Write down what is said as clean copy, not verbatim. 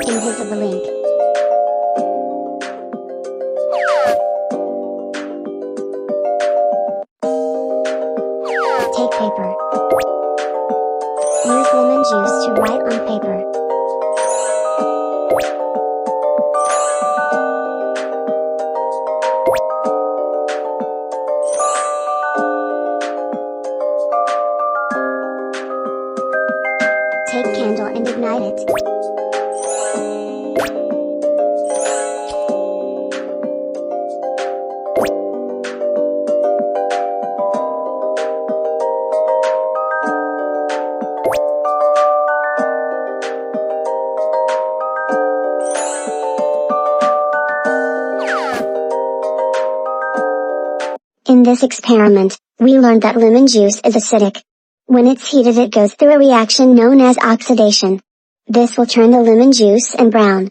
Invisible ink. Take paper. Use lemon juice to write on paper. Take candle and ignite it. In this experiment, we learned that lemon juice is acidic. When it's heated it goes through a reaction known as oxidation. This will turn the lemon juice and brown.